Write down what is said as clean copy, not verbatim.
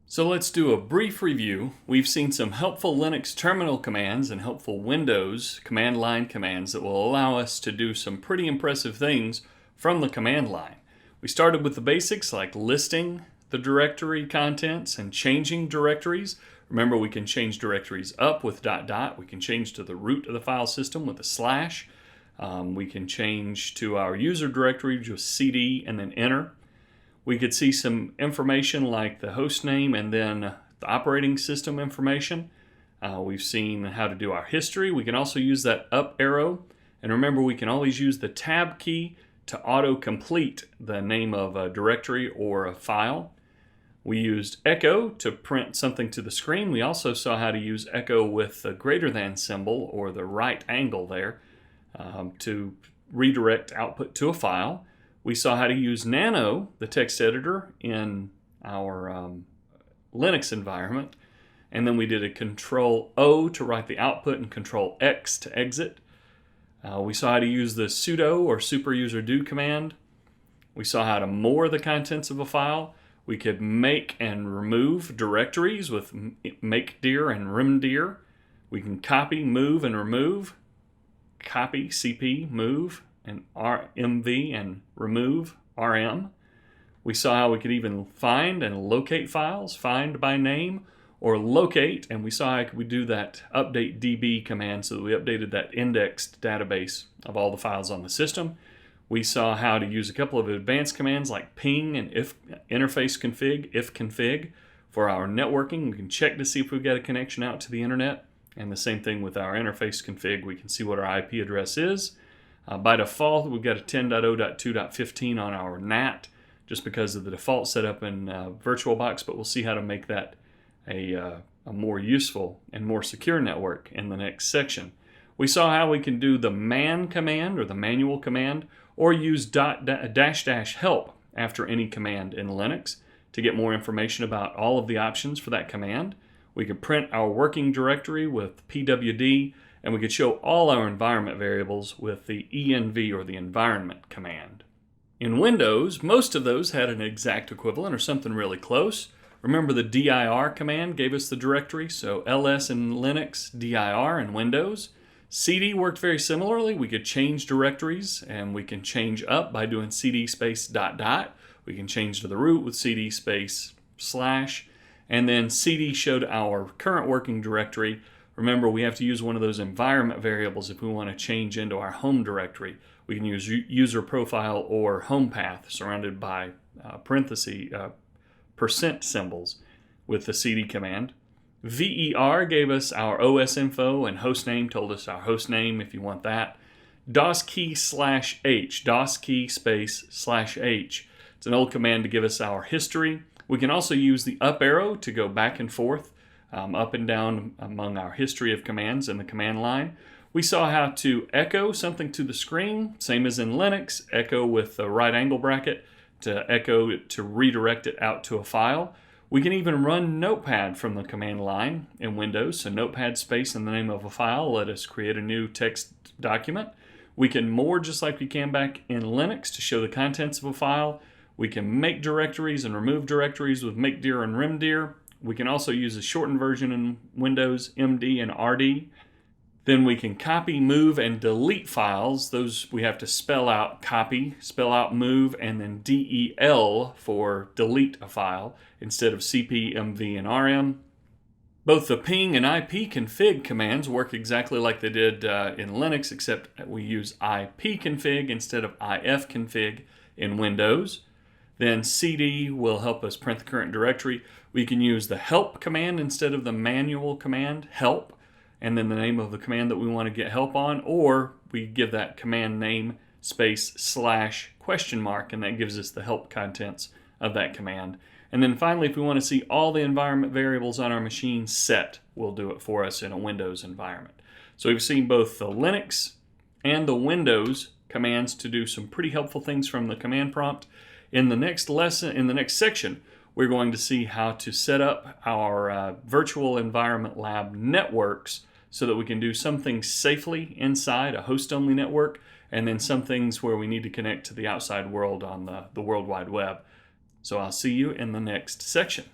So let's do a brief review. We've seen some helpful Linux terminal commands and helpful Windows command line commands that will allow us to do some pretty impressive things from the command line. We started with the basics like listing the directory contents and changing directories. Remember, we can change directories up with .. We can change to the root of the file system with a slash. We can change to our user directory with cd and then enter. We could see some information like the host name and then the operating system information. We've seen how to do our history. We can also use that up arrow. And remember, we can always use the tab key to auto-complete the name of a directory or a file. We used echo to print something to the screen. We also saw how to use echo with the greater than symbol or the right angle there to redirect output to a file. We saw how to use nano, the text editor, in our Linux environment. And then we did a Control-O to write the output and Control-X to exit. We saw how to use the sudo or superuserdo command. We saw how to more the contents of a file. We could make and remove directories with makedir and remdir. We can copy, move, and remove. Copy, cp, move, and mv and remove, rm. We saw how we could even find and locate files, find by name or locate, and we saw how we do that update db command so that we updated that indexed database of all the files on the system. We saw how to use a couple of advanced commands like ping and if interface config, ifconfig for our networking. We can check to see if we've got a connection out to the internet, and the same thing with our interface config. We can see what our IP address is. By default, we've got a 10.0.2.15 on our NAT just because of the default setup in VirtualBox, but we'll see how to make that a more useful and more secure network in the next section. We saw how we can do the man command or the manual command or use --help after any command in Linux to get more information about all of the options for that command. We could print our working directory with pwd, and we could show all our environment variables with the env or the environment command. In Windows, most of those had an exact equivalent or something really close. Remember, the dir command gave us the directory, so ls in Linux, dir in Windows. cd worked very similarly. We could change directories, and we can change up by doing cd space .. We can change to the root with cd space /, and then cd showed our current working directory. Remember, we have to use one of those environment variables if we want to change into our home directory. We can use user profile or home path surrounded by percent symbols with the cd command. ver gave us our OS info, and hostname told us our host name if you want that. DOS key /h, DOS key space /h. It's an old command to give us our history. We can also use the up arrow to go back and forth, up and down among our history of commands in the command line. We saw how to echo something to the screen, same as in Linux, echo with the right angle bracket to echo to redirect it out to a file. We can even run Notepad from the command line in Windows, so Notepad space in the name of a file let us create a new text document. We can more just like we can back in Linux to show the contents of a file. We can make directories and remove directories with makedir and remdir. We can also use a shortened version in Windows, MD and RD. Then we can copy, move, and delete files. Those we have to spell out copy, spell out move, and then DEL for delete a file instead of CP, MV, and RM. Both the ping and ipconfig commands work exactly like they did in Linux, except we use ipconfig instead of ifconfig in Windows. Then cd will help us print the current directory. We can use the help command instead of the manual command, help, and then the name of the command that we want to get help on, or we give that command name space /?, and that gives us the help contents of that command. And then finally, if we want to see all the environment variables on our machine, set will do it for us in a Windows environment. So we've seen both the Linux and the Windows commands to do some pretty helpful things from the command prompt. In the next lesson, in the next section, we're going to see how to set up our virtual environment lab networks so that we can do some things safely inside a host-only network, and then some things where we need to connect to the outside world on the World Wide Web. So I'll see you in the next section.